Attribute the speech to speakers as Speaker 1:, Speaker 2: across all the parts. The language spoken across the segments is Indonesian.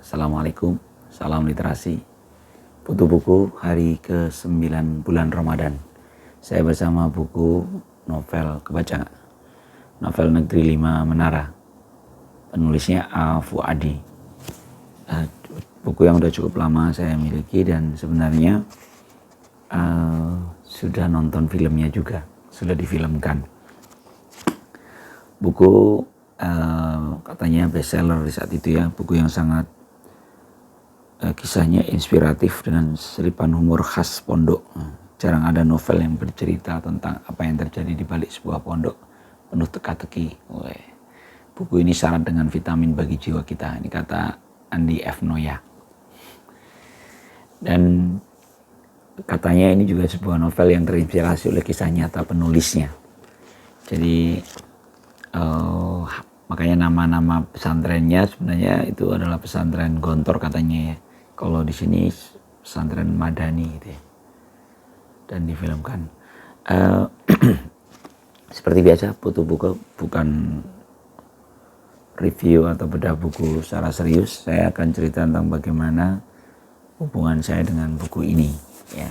Speaker 1: Assalamualaikum, salam literasi. Butuh buku hari ke-9 bulan Ramadan. Saya bersama buku novel kebaca, novel Negeri 5 Menara. Penulisnya A. Fuadi. Buku yang udah cukup lama saya miliki dan sebenarnya sudah nonton filmnya juga, sudah difilmkan. Buku katanya bestseller di saat itu ya, buku yang sangat kisahnya inspiratif dengan selipan humor khas pondok. Jarang ada novel yang bercerita tentang apa yang terjadi di balik sebuah pondok penuh teka-teki. Buku ini syarat dengan vitamin bagi jiwa kita, ini kata Andi F. Noya. Dan katanya ini juga sebuah novel yang terinspirasi oleh kisah nyata penulisnya. Jadi makanya nama-nama pesantrennya sebenarnya itu adalah pesantren Gontor katanya ya. Kalau di sini pesantren Madani gitu ya. Dan difilmkan. Seperti biasa, butuh buku bukan review atau bedah buku secara serius. Saya akan cerita tentang bagaimana hubungan saya dengan buku ini ya.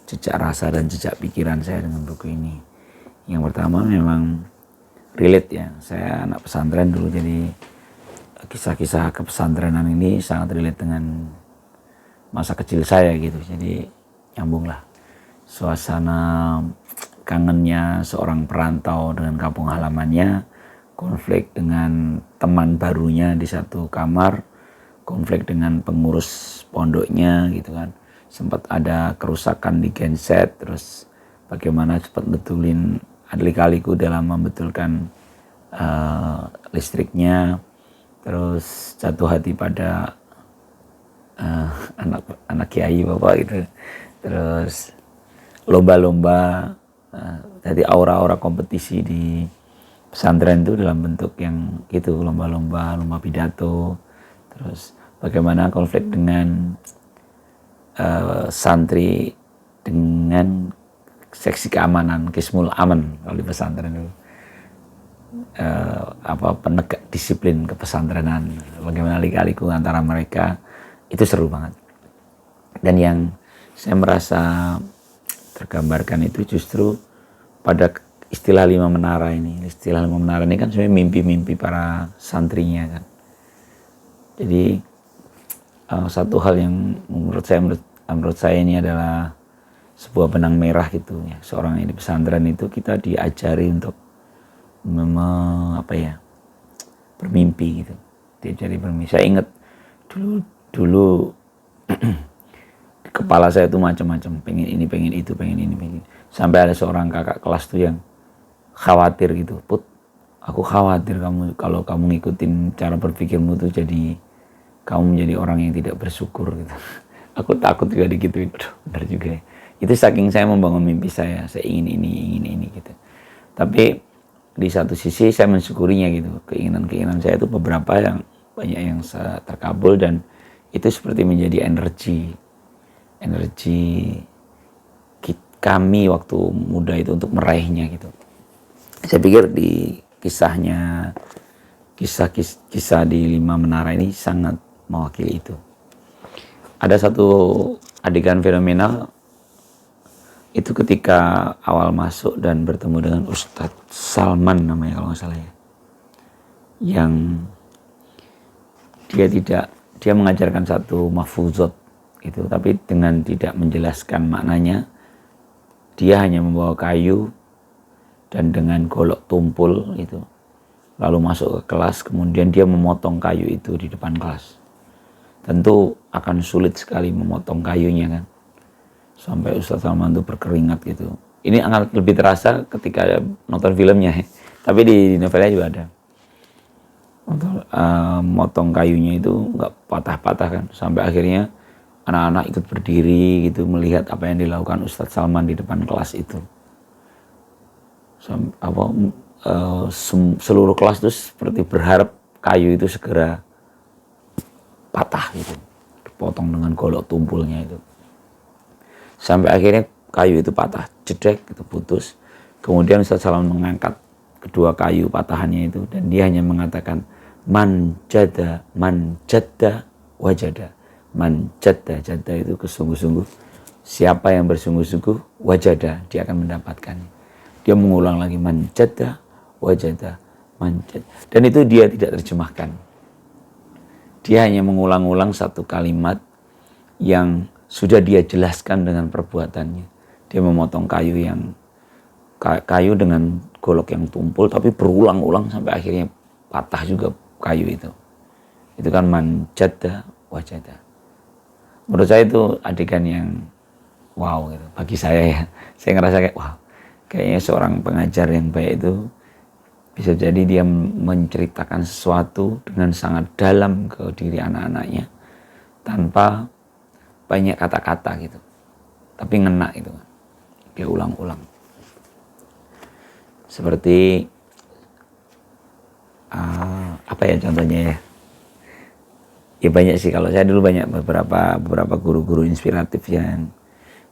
Speaker 1: Jejak rasa dan jejak pikiran saya dengan buku ini. Yang pertama memang relate ya, saya anak pesantren dulu, jadi kisah-kisah kepesantrenan ini sangat relate dengan masa kecil saya gitu. Jadi nyambung lah, suasana kangennya seorang perantau dengan kampung halamannya, konflik dengan teman barunya di satu kamar, konflik dengan pengurus pondoknya gitu kan, sempat ada kerusakan di genset, terus bagaimana cepat betulin adli-kaliku dalam membetulkan listriknya, terus jatuh hati pada anak kiai bapak gitu, terus lomba-lomba, jadi aura-aura kompetisi di pesantren itu dalam bentuk yang gitu, lomba-lomba, lomba pidato, terus bagaimana konflik dengan santri dengan seksi keamanan, Kismul Aman kalau di pesantren dulu, penegak disiplin kepesantrenan, bagaimana lika-liku antara mereka, itu seru banget. Dan yang saya merasa tergambarkan itu justru pada istilah 5 menara ini. Istilah 5 menara ini kan sebenarnya mimpi-mimpi para santrinya kan. Jadi satu hal yang menurut saya ini adalah sebuah benang merah gitu ya. Seorang yang di pesantren itu kita diajari untuk bermimpi gitu. Diajari bermimpi. Saya ingat dulu di kepala saya itu macam-macam, pengen ini, pengen itu, pengen ini, pengen. Sampai ada seorang kakak kelas tuh yang khawatir gitu, Put, aku khawatir kalau kamu ngikutin cara berpikirmu tuh jadi kamu menjadi orang yang tidak bersyukur gitu. Aku takut juga digituin. Benar juga ya. Itu saking saya membangun mimpi saya ingin ini gitu. Tapi di satu sisi saya mensyukurinya gitu. Keinginan saya itu beberapa yang banyak yang terkabul, dan itu seperti menjadi energi kami waktu muda itu untuk meraihnya gitu. Saya pikir di kisah di 5 menara ini sangat mewakili itu. Ada satu adegan fenomenal itu ketika awal masuk dan bertemu dengan Ustadz Salman namanya kalau nggak salah ya, yang dia mengajarkan satu mahfuzat itu, tapi dengan tidak menjelaskan maknanya. Dia hanya membawa kayu dan dengan golok tumpul itu, lalu masuk ke kelas, kemudian dia memotong kayu itu di depan kelas. Tentu akan sulit sekali memotong kayunya kan, sampai Ustadz Salman itu berkeringat gitu. Ini akan lebih terasa ketika nonton filmnya ya. Tapi di novelnya juga ada. Motong kayunya itu nggak patah-patah kan, sampai akhirnya anak-anak ikut berdiri gitu melihat apa yang dilakukan Ustadz Salman di depan kelas itu. Seluruh kelas itu seperti berharap kayu itu segera patah gitu, dipotong dengan golok tumpulnya itu. Sampai akhirnya kayu itu patah, jedek itu putus. Kemudian Ustadz Salman mengangkat kedua kayu patahannya itu, dan dia hanya mengatakan man jadda wajada. Man jadda, jadda itu kesungguh-sungguh. Siapa yang bersungguh-sungguh, wajada, dia akan mendapatkannya. Dia mengulang lagi, man jadda, wajada, man jadda. Dan itu dia tidak terjemahkan. Dia hanya mengulang-ulang satu kalimat yang sudah dia jelaskan dengan perbuatannya. Dia memotong kayu dengan golok yang tumpul, tapi berulang-ulang sampai akhirnya patah juga kayu itu. Itu kan man jadda wajada. Menurut saya itu adegan yang wow gitu. Bagi saya ya, saya ngerasa kayak wow, kayaknya seorang pengajar yang baik itu bisa jadi dia menceritakan sesuatu dengan sangat dalam ke diri anak-anaknya tanpa banyak kata-kata gitu, tapi ngena itu kan, dia ulang-ulang. Seperti apa ya contohnya ya? Ya banyak sih, kalau saya dulu banyak beberapa guru-guru inspiratif yang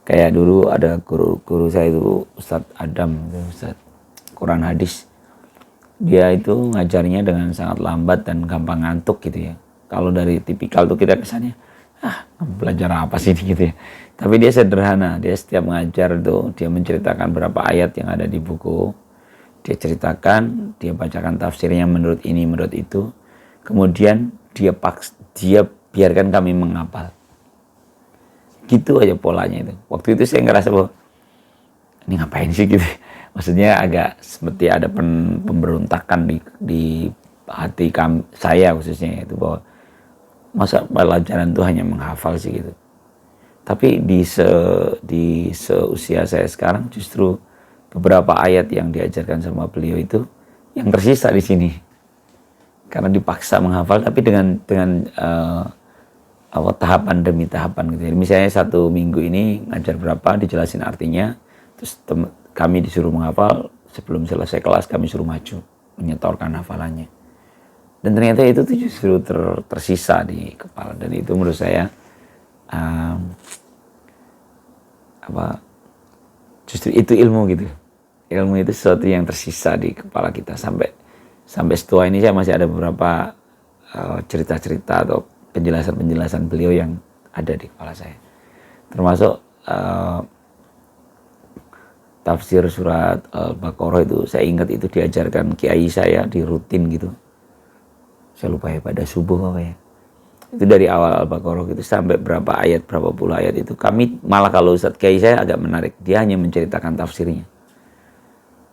Speaker 1: kayak dulu ada guru saya itu Ustadz Adam, Ustadz Quran Hadis. Dia itu ngajarnya dengan sangat lambat dan gampang ngantuk gitu ya. Kalau dari tipikal tuh kita kesannya, belajar apa sih gitu ya. Tapi dia sederhana, dia setiap ngajar tuh dia menceritakan berapa ayat yang ada di buku. Dia ceritakan, dia bacakan tafsirnya menurut ini, menurut itu. Kemudian dia biarkan kami menghafal. Gitu aja polanya itu. Waktu itu saya ngerasa bahwa ini ngapain sih gitu. Maksudnya agak seperti ada pemberontakan di hati saya khususnya, itu bahwa masa pelajaran itu hanya menghafal sih gitu. Tapi di seusia saya sekarang justru beberapa ayat yang diajarkan sama beliau itu yang tersisa di sini. Karena dipaksa menghafal, tapi dengan tahapan demi tahapan gitu. Jadi misalnya 1 minggu ini ngajar berapa, dijelasin artinya, terus kami disuruh menghafal, sebelum selesai kelas kami suruh maju menyetorkan hafalannya. Dan ternyata itu tuh justru tersisa di kepala, dan itu menurut saya justru itu ilmu gitu. Ilmu itu sesuatu yang tersisa di kepala kita sampai setua ini. Saya masih ada beberapa cerita-cerita atau penjelasan beliau yang ada di kepala saya, termasuk tafsir surat Al-Baqarah itu saya ingat itu diajarkan kiai saya di rutin gitu. Saya lupa ya, pada subuh apa ya. Itu dari awal Al-Baqarah gitu sampai berapa ayat, berapa puluh ayat itu. Kami malah, kalau Ustadz kiai saya agak menarik, dia hanya menceritakan tafsirnya.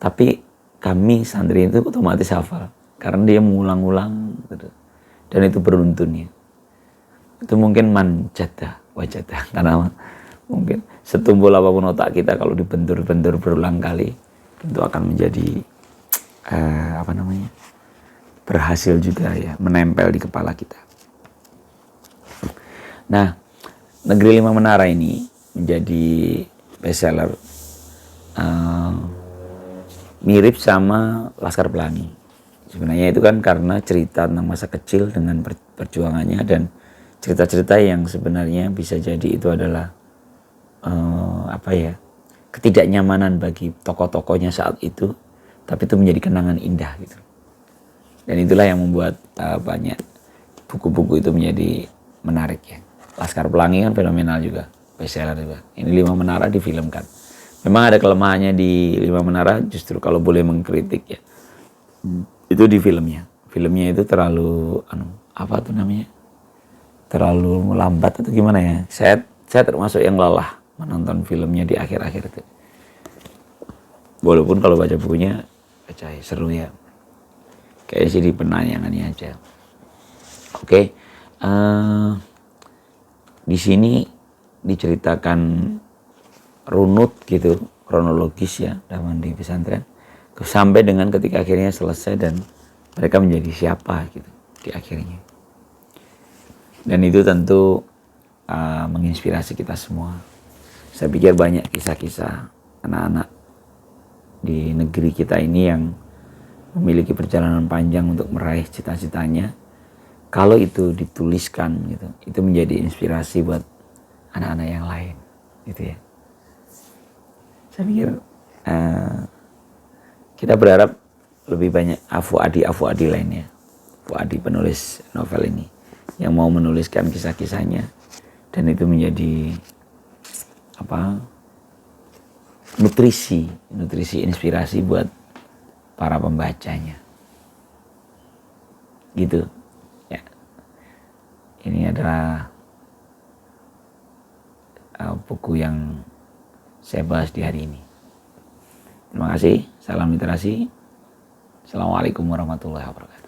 Speaker 1: Tapi kami santri itu otomatis hafal karena dia mengulang-ulang gitu. Dan itu beruntunnya. Itu mungkin man jadda wajada, karena mungkin setumpul apapun otak kita kalau dibentur-bentur berulang kali tentu akan menjadi berhasil juga ya, menempel di kepala kita. Nah, Negeri 5 Menara ini menjadi bestseller mirip sama Laskar Pelangi. Sebenarnya itu kan karena cerita tentang masa kecil dengan perjuangannya, dan cerita-cerita yang sebenarnya bisa jadi itu adalah ketidaknyamanan bagi tokoh-tokohnya saat itu, tapi itu menjadi kenangan indah gitu. Dan itulah yang membuat banyak buku-buku itu menjadi menarik ya. Laskar Pelangi kan fenomenal juga, bestseller juga. Ini 5 Menara difilmkan. Memang ada kelemahannya di 5 Menara, justru kalau boleh mengkritik ya, itu di filmnya. Filmnya itu terlalu terlalu lambat atau gimana ya. Saya termasuk yang lelah menonton filmnya di akhir-akhir itu. Walaupun kalau baca bukunya seru ya. Kayaknya sih di penayangannya aja. Oke. Di sini diceritakan runut gitu, kronologis ya, zaman di pesantren, sampai dengan ketika akhirnya selesai dan mereka menjadi siapa gitu di akhirnya. Dan itu tentu menginspirasi kita semua. Saya pikir banyak kisah-kisah anak-anak di negeri kita ini yang memiliki perjalanan panjang untuk meraih cita-citanya. Kalau itu dituliskan gitu, itu menjadi inspirasi buat anak-anak yang lain gitu ya. Saya pikir kita berharap lebih banyak Fuadi lainnya, Fuadi penulis novel ini, yang mau menuliskan kisah-kisahnya, dan itu menjadi nutrisi inspirasi buat para pembacanya gitu ya. Ini adalah buku yang saya bahas di hari ini. Terima kasih, salam literasi. Assalamualaikum warahmatullahi wabarakatuh.